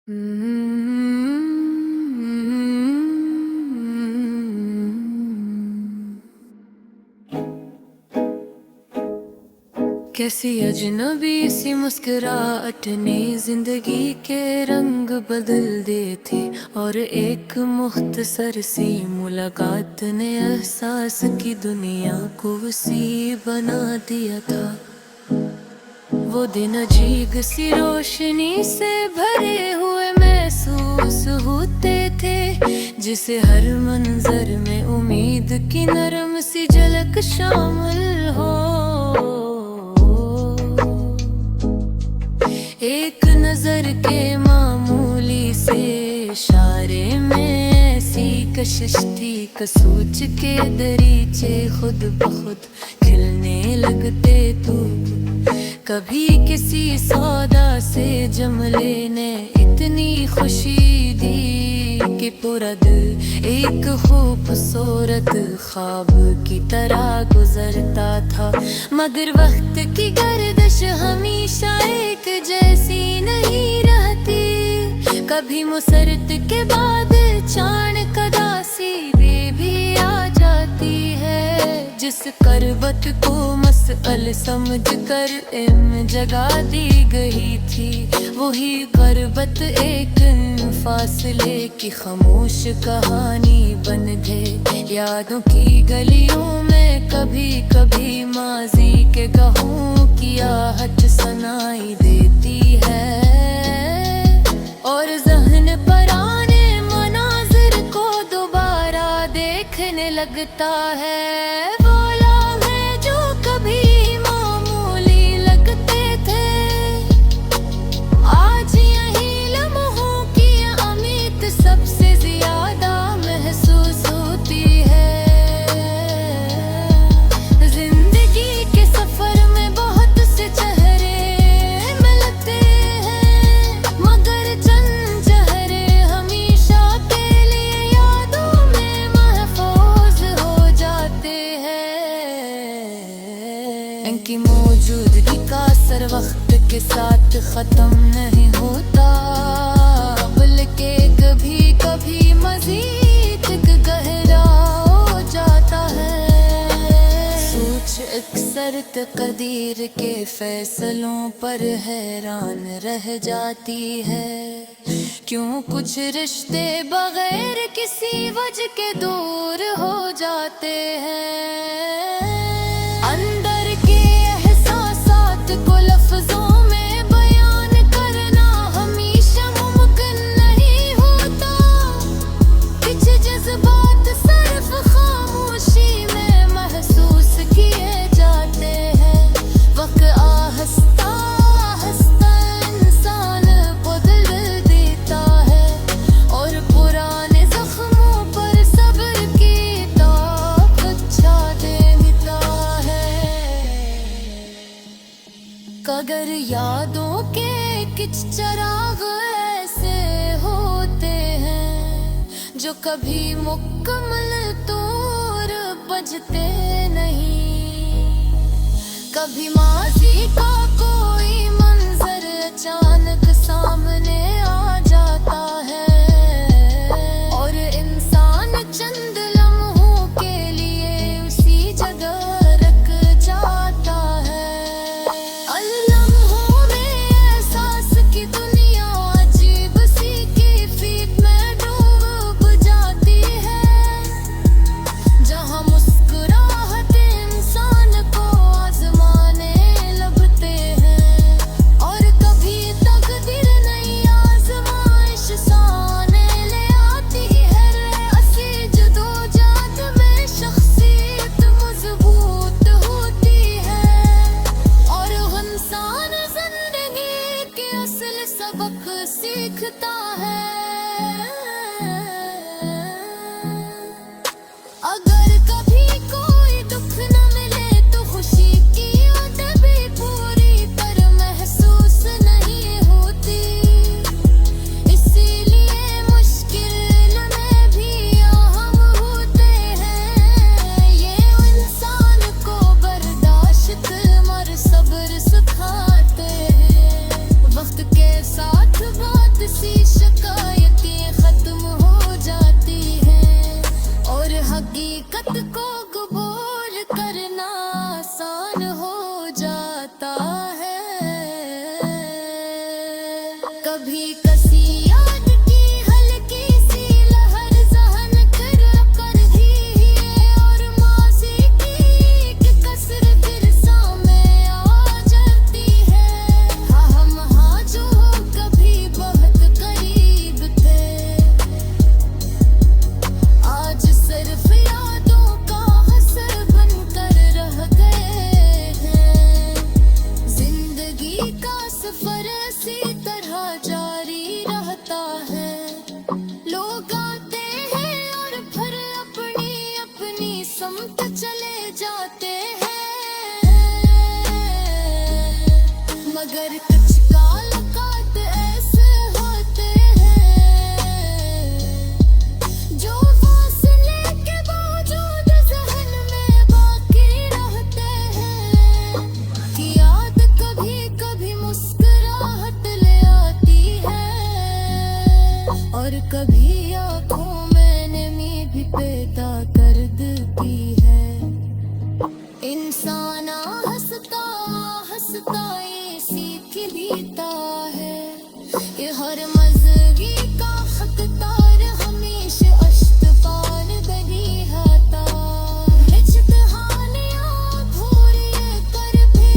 कैसी अजनबी सी मुस्कुराहट ने जिंदगी के रंग बदल दिए थे, और एक मुख्तसर सी मुलाकात ने एहसास की दुनिया को वसी बना दिया था। वो दिन अजीब सी रोशनी से भरे हुए महसूस होते थे, जिसे हर मंजर में उम्मीद की नरम सी झलक शामिल हो। एक नजर के मामूली से इशारे में ऐसी कशिश थी कि सोच के दरीचे खुद ब खुद खिलने लगते। तू कभी किसी सौदा से जमले ने इतनी खुशी दी कि पूरा दिल एक खूबसूरत ख्वाब की तरह गुजरता था। मगर वक्त की गर्दिश हमेशा एक जैसी नहीं रहती, कभी मुसरत के बाद चाणक उदासी भी आ जाती है। जिस करवट को मसअल समझ कर इल्म जगा दी गई थी, वही करवट एक फासले की खामोश कहानी बन गए। यादों की गलियों में कभी कभी माजी के गहों की आहट सुनाई देती है, और ज़हन पर आने मनाजिर को दोबारा देखने लगता है। वो लम्हे जो कभी मामूली लगते थे, आज यही लम्हों की अहमियत सबसे ज्यादा महसूस होती है। जिंदगी के सफर में बहुत से चेहरे मिलते हैं, मगर चंद चेहरे हमेशा के लिए यादों में महफूज हो जाते हैं। इनकी मौजूदगी का असर वक्त के साथ खत्म नहीं होता, बल्कि कभी कभी मजीद गहरा हो जाता है। सोच अक्सर तकदीर के फैसलों पर हैरान रह जाती है। क्यों कुछ रिश्ते बगैर किसी वजह के दूर हो जाते हैं। अंदर के एहसासात को लफ्जों में बयान करना हमेशा मुमकिन नहीं होता। कुछ जज्बात सिर्फ खामोशी में महसूस किए जाते हैं। वक्त आहिस्ता आहिस्ता इंसान बदल देता है, और पुराने जख्मों पर सब्र की ताकत छा देता है। अगर यादों के कुछ चिराग ऐसे होते हैं जो कभी मुकम्मल तौर बुझते नहीं, कभी माजी का कोई मंजर अचानक सामने आ जाता है, और इंसान चंद लम्हों के लिए उसी जगह रख जाता है। लम्हों में एहसास की दुनिया अजीब सी कैफियत में डूब जाती है, जहाँ मुस्कुराहट इंसान को आजमाने लगते हैं, और कभी तकदीर नई आजमाइश सामने ले आती है। ऐसी जदोजहद में शख्सियत मजबूत होती है, और इंसान जिंदगी के असल सबक सीखता है। अगर कभी कोई दुख न मिले तो खुशी की याद भी पूरी तरह महसूस नहीं होती। इसीलिए मुश्किल में भी अहम होते हैं। ये इंसान को बर्दाश्त और सब्र सिखाते हैं। वक्त के साथ बात सी कभी कसी याद की हल्की सी लहर जहन कर दी है, और माजी की एक कसर विरसा में आ जाती है। हम हाँ जो कभी बहुत करीब थे, आज सिर्फ यादों का असर बनकर रह गए हैं। जिंदगी का सफर इसी तरह जारी रहता है। लोग आते हैं और फिर अपनी अपनी समत चले जाते हैं, मगर कुछ कालकात ऐसे होते हैं जो फासले के बावजूद ज़हन में बाकी रहते हैं। कि याद कभी कभी मुस्कुराहट ले आती है, और कभी आँखों में नमी भी पैदा कर देती है। इंसान हंसता हंसता ये सीख लेता है, ये हर मज़गी का हकदार हमेशा अश्तपान बनी आता। इज्तिहानियाँ भूरिए कर भी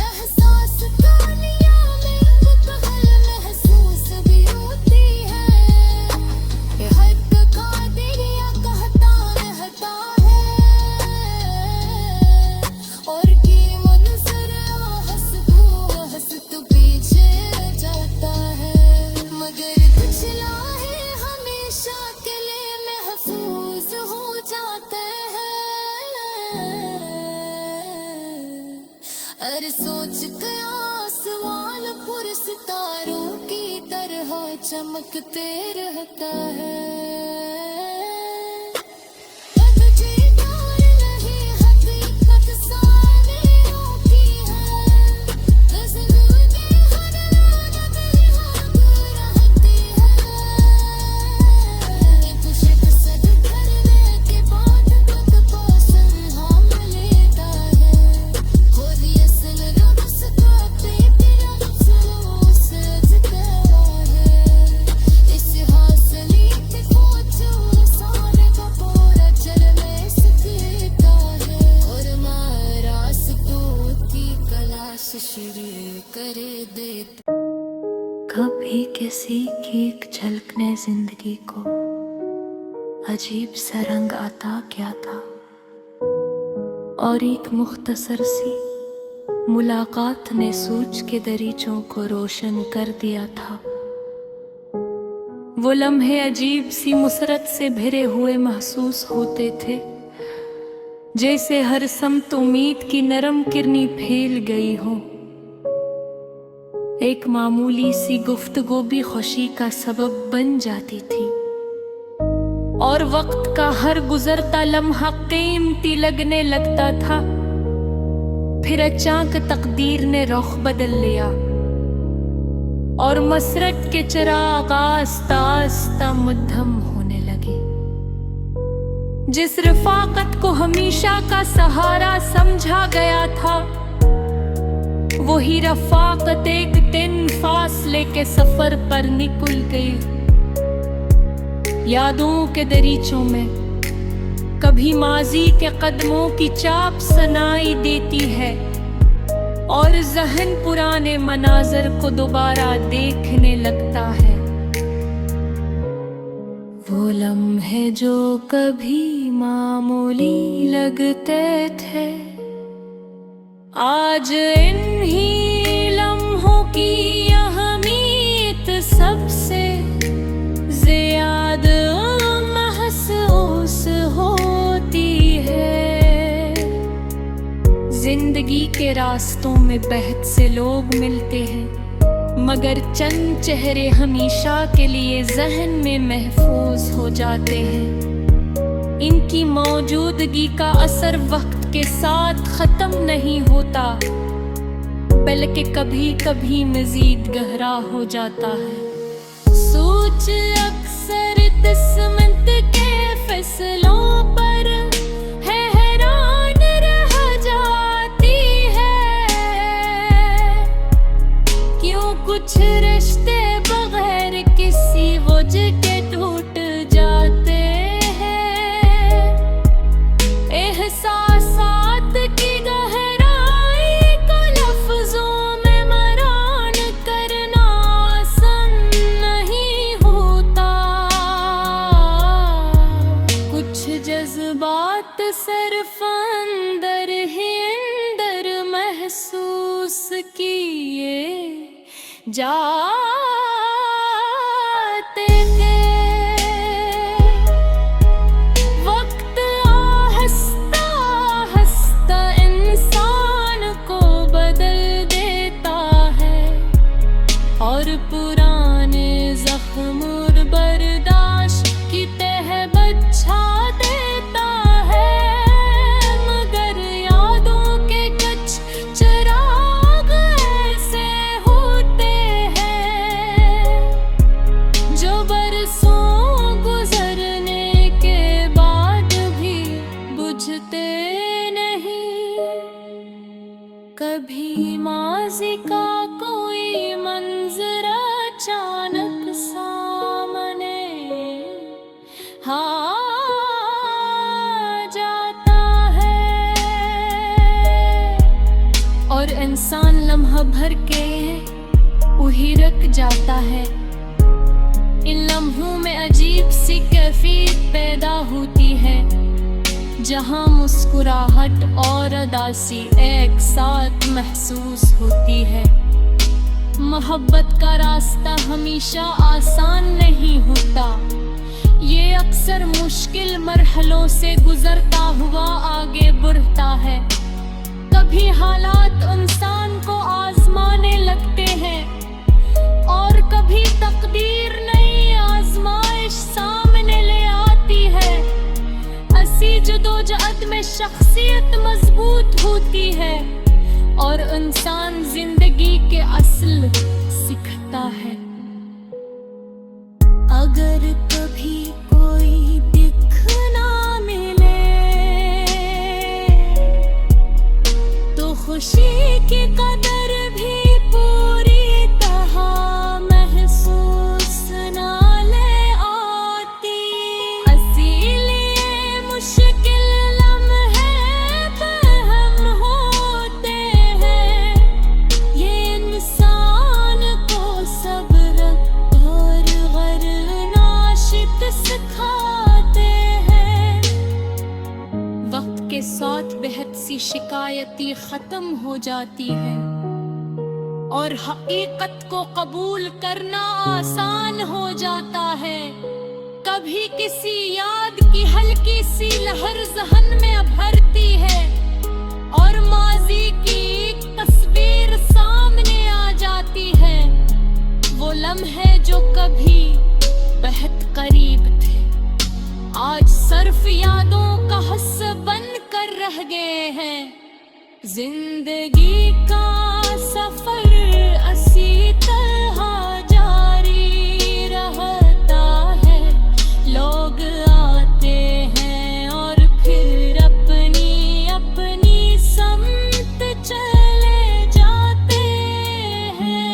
एहसास कहानियाँ में मुतहल महसूस भी होती है। ये हक कादिरिया कहता रहता है, और की मुनसर हंस तो पीछे जाता है, मगर कुछ लाहे हमेशा के लिए महफूज हो जाते हैं। अरे सोच के आसमान पुर सितारों की तरह चमकते रहता है। तुझे डर नहीं हकीकत सामने होती है, ज़िंदगी हर रात बेहद रहती है। कुछ कसद करने के बाद खुद को संभाल लेता है, खुद असल रास्ता तेरा से जितना है। इस हासिली पे पहुंचो सारे का पूरा जल में सकता है, और मारास तो की कलाश शुरू कर देता। कभी किसी की एक झलक ने जिंदगी को अजीब सा रंग आता क्या था, और एक मुख्तसर सी मुलाकात ने सूझ के दरीचों को रोशन कर दिया था। वो लम्हे अजीब सी मुसरत से भरे हुए महसूस होते थे, जैसे हर समत उम्मीद की नरम किरनी फैल गई हो। एक मामूली सी गुफ्तगू भी खुशी का सबब बन जाती थी, और वक्त का हर गुजरता लम्हा कीमती लगने लगता था। फिर अचानक तकदीर ने रुख बदल लिया, और मसरत के चिराग आस्ता आस्ता मुद्दम होने लगे। जिस रफाकत को हमेशा का सहारा समझा गया था, वही रफाकत एक दिन फासले के सफर पर निकल गई। यादों के दरीचों में कभी माजी के कदमों की चाप सुनाई देती है, और ज़हन पुराने मनाजर को दोबारा देखने लगता है। वो लम्हे जो कभी मामूली लगते थे, आज इन्हीं लम्हों की अहमियत सबसे ज़्यादा महसूस होती है। जिंदगी के रास्तों में बहुत से लोग मिलते हैं, मगर चंद चेहरे हमेशा के लिए ज़हन में महफूज हो जाते हैं। इनकी मौजूदगी का असर वक्त के साथ ख़त्म नहीं होता, बल्कि कभी कभी मज़ीद गहरा हो जाता है। सोच अक्सर किस्मत के फैसलों पर हैरान रह जाती है। कुछ रिश्ते बगैर किसी वजह के टूट जाते हैं। एहसासात की गहराई को लफ्जों में मरान करना आसान नहीं होता। कुछ जज्बात सिर्फ अंदर ही अंदर महसूस किए जाते थे। वक्त आहिस्ता आहिस्ता इंसान को बदल देता है और पुराने जख्म और बर्दाश्त की तह बचा देता है। मगर यादों के कुछ चिराग ऐसे होते हैं जो बरसों गुजरने के बाद भी बुझते नहीं। कभी माज़ी का कोई मंजर अचानक सामने आ जाता है और इंसान लम्हा भर के वही रुक जाता है। इन लम्हों में अजीब सी कैफियत पैदा होती है जहां मुस्कुराहट और उदासी एक साथ महसूस होती है। मोहब्बत का रास्ता हमेशा आसान नहीं होता। ये अक्सर मुश्किल मरहलों से गुजरता हुआ आगे बढ़ता है। कभी हालात इंसान को आजमाने लगते हैं और कभी तकदीर नई आजमाइश सामने ले आती है। ऐसी जदोजहद में शख्सियत मजबूत होती है और इंसान जिंदगी के असल सीखता है। अगर कभी कोई दिख ना मिले तो खुशी की कदर भी पूरी तरह महसूस ना ले आती। इसीलिए मुश्किल लम्हे बहम होते हैं। ये इंसान को सब्र और गरनाशित सिखाते हैं। वक्त के साथ बेहद सी शिकायतें खत्म हो जाती है और हकीकत को कबूल करना आसान हो जाता है। कभी किसी याद की हल्की सी लहर जहन में उभरती है और माजी की एक तस्वीर सामने आ जाती है। वो लम्हे जो कभी बेहद करीब थे आज सिर्फ यादों का हिस्सा बन कर रह गए हैं। जिंदगी का सफर इसी तरह जारी रहता है। लोग आते हैं और फिर अपनी अपनी समत चले जाते हैं।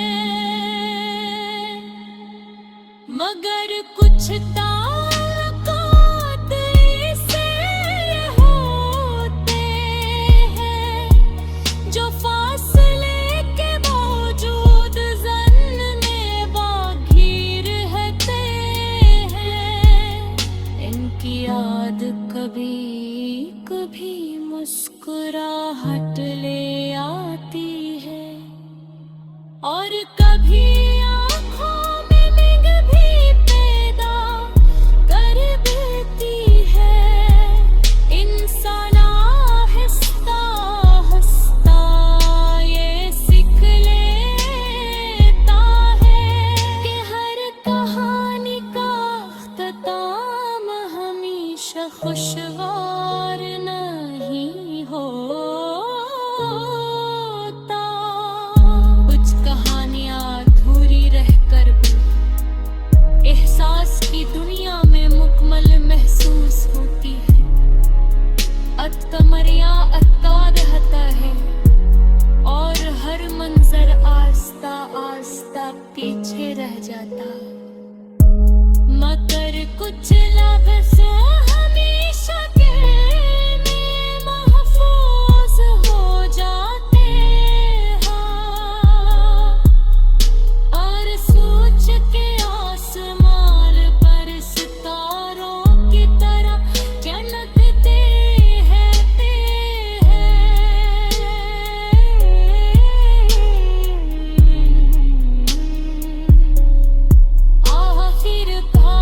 मगर कुछ ताल्लुकात ऐसे होते हैं जो फासले के बावजूद ज़हन में बाग़ी रहते हैं। इनकी याद कभी कभी मुस्कुराहट ले आती है और कभी आँखों में निग भी पैदा जाता। मगर कुछ लफ्ज़ हमेशा के में महफूज हो जाते हैं, और सोच के आसमान पर सितारों की तरह चमकते रहते हैं। आखिरकार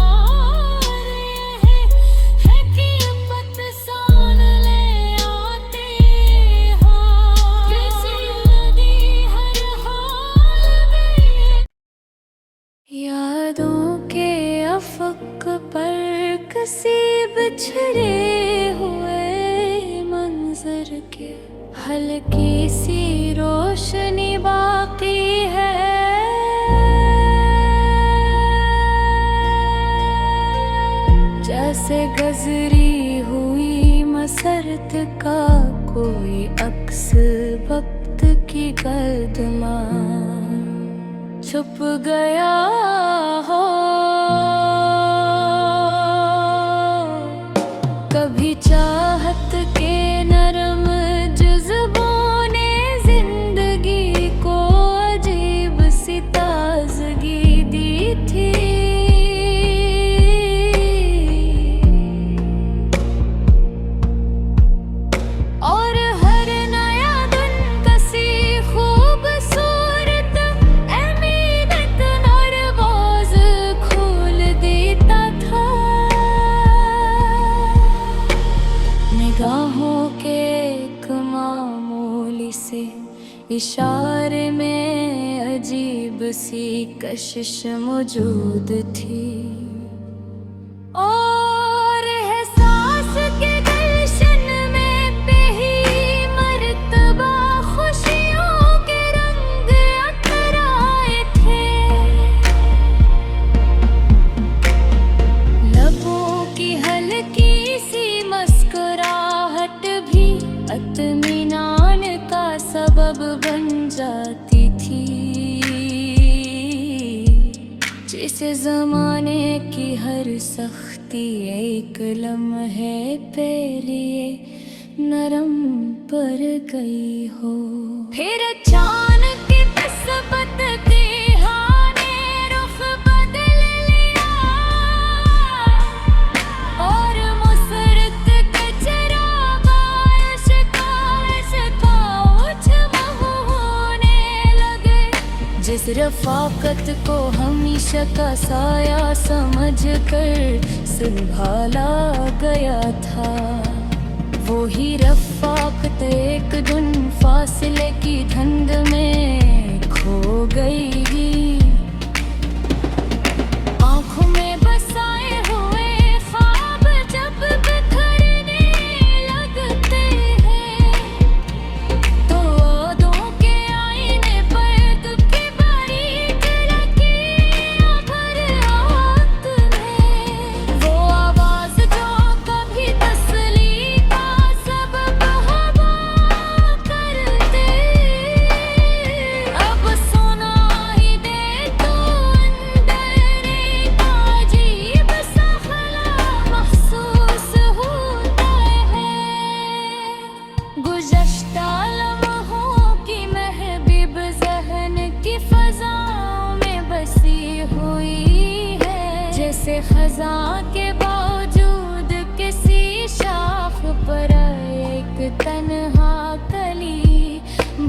है कि पतसान ले आते हैं, किसी नदी हर हाल में। यादों के अफ़क़ पर कसी बिछड़े हुए मंज़र के हल्की सी रोशनी बाकी है। जैसे गजरी हुई मसरत का कोई अक्स वक्त की गर्दमा छुप गया हो। कभी चाहत के नरम जज्बों ने जिंदगी को अजीब सी ताजगी दी थी, और हर नया दिन कसी खूबसूरत अमीनत नरवाज़ खोल देता था। निगाहों के एक मामूली से इशारे में अजीब सी कशिश मौजूद थी, और एहसास के गुलशन में पहली मर्तबा खुशियों के रंग अखराए थे। लबों की हल्की सी मुस्कुराहट भी इत्मीनान का सबब बन जाती थी, जिसे ज़माने की हर सख्ती एक लम्हे पे लिए नरम पर गई हो। फिर अचानक किस्मत के हाने रुख बदल लिया, और मुसरत के चिरागा इश्क़ होने लगे। जिस रफ़ाकत को हमेशा का साया समझ कर संभाला गया था, वो ही रफ़ाकत एक दिन फासले की धुंध में खो गई। आँखों में बसाए हुए ख्वाब जब बिखरने लगते हैं, तो यादों के आईने पर दुखी बारीक लकीरें भर आते हैं। वो आवाज़ जो कभी तसल्ली का सबब हवा करते, अब सुनाई दे तो अंदर एक अजीब सा खला महसूस होता है। गुज़श्ता लम्हों की महबूब ज़हन की फ़ज़ाओं में बसी हुई है, जैसे ख़ज़ां के बावजूद किसी शाख पर एक तन्हा कली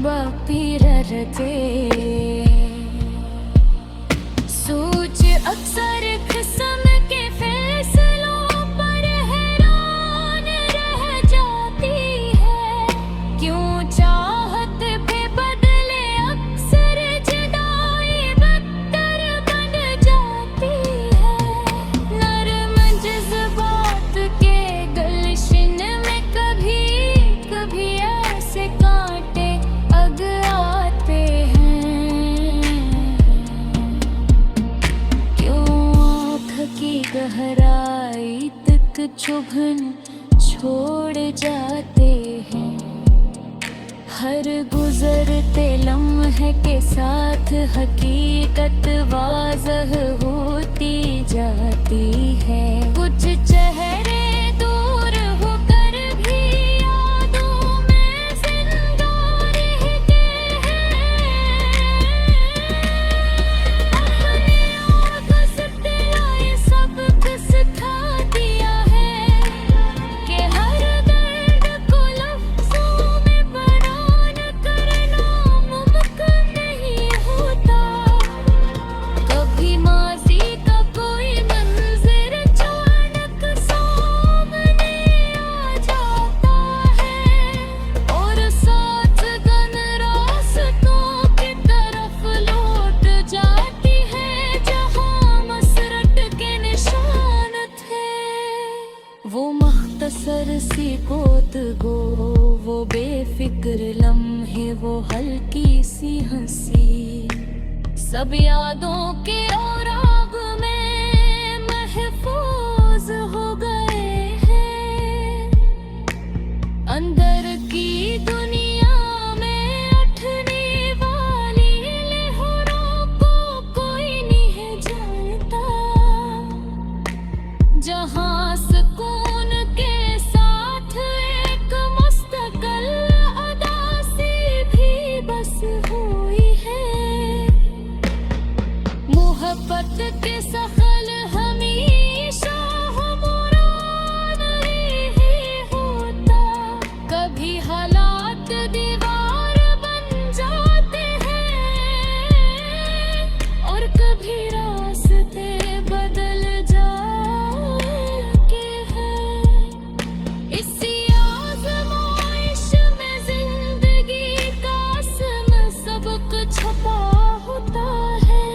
बाकी रहते। सोच अक्सर किस्म के फैसलों पर हैरान रह जाती है, क्यों चाहत पे बदले अक्सर जुदाई बदतर बन जाती है। नरम जज्बात के गुलशन में कभी कभी ऐसे कांटे अग आते हैं, क्यों आँख की गहराई तक चुभन छोड़ जाते हैं। हर गुजरते लम्हे के साथ हकीकत वाज़ह होती जाती है। कुछ चेहरे दूर होकर भी यादों में जिंदा रहते हैं। अपने आप से तेरा ये सबक सिखा दिया है कि हर दर्द को लफ्ज़ों में बयान करना मुमकिन नहीं होता। कभी माज़ी का कोई मंज़र अचानक सामने आ जाता है और साथ गन रास्तों की तरफ लौट जाती है जहाँ मसरत के निशान थे। वो मुख्तसर सी गुफ्तगू, वो बेफिक्र लम्हे, वो हल्की सी हंसी, सब यादों के औराग में महफूज हो गए हैं। अंदर की दुनिया में उठने वाली लहरों को कोई नहीं जानता। जहाँ सुकून के साथ एक मुस्तकिल अदासी भी बस हुई है। मोहब्बत के सफल हमेशा हमरान ही होता। कभी हालात दीवार बन जाते हैं और कभी रास्ते बदल जाते हैं। इसी आज़माइश में जिंदगी का असम सबक छपा होता है।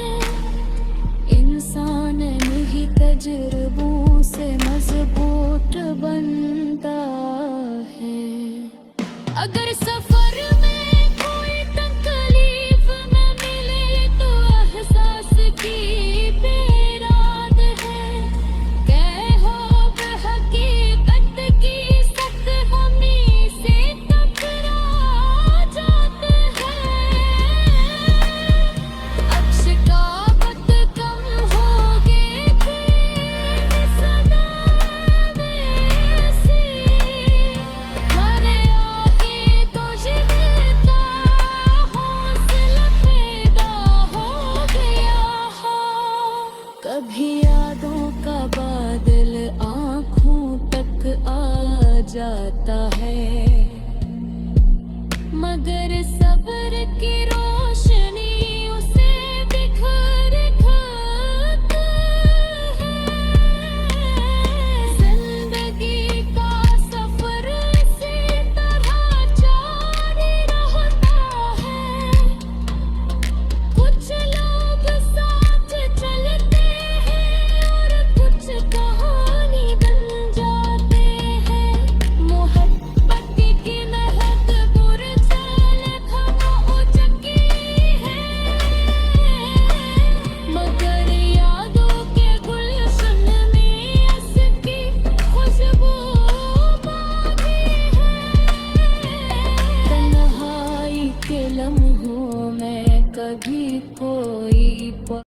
इंसान नहीं तजुर्बों से मजबूत बनता है। अगर सफर में कोई तकलीफ न मिले तो एहसास की बेराद है। कहो हकीकत की सख्त हमी से टकरा जाते हैं। अक्श का वक्त कम हो गए थे सदा में से। हरे आगे तो जिंदा हौसला पैदा हो गया हो। कभी यादों का बादल आँखों तक आ जाता है, मगर सब्र की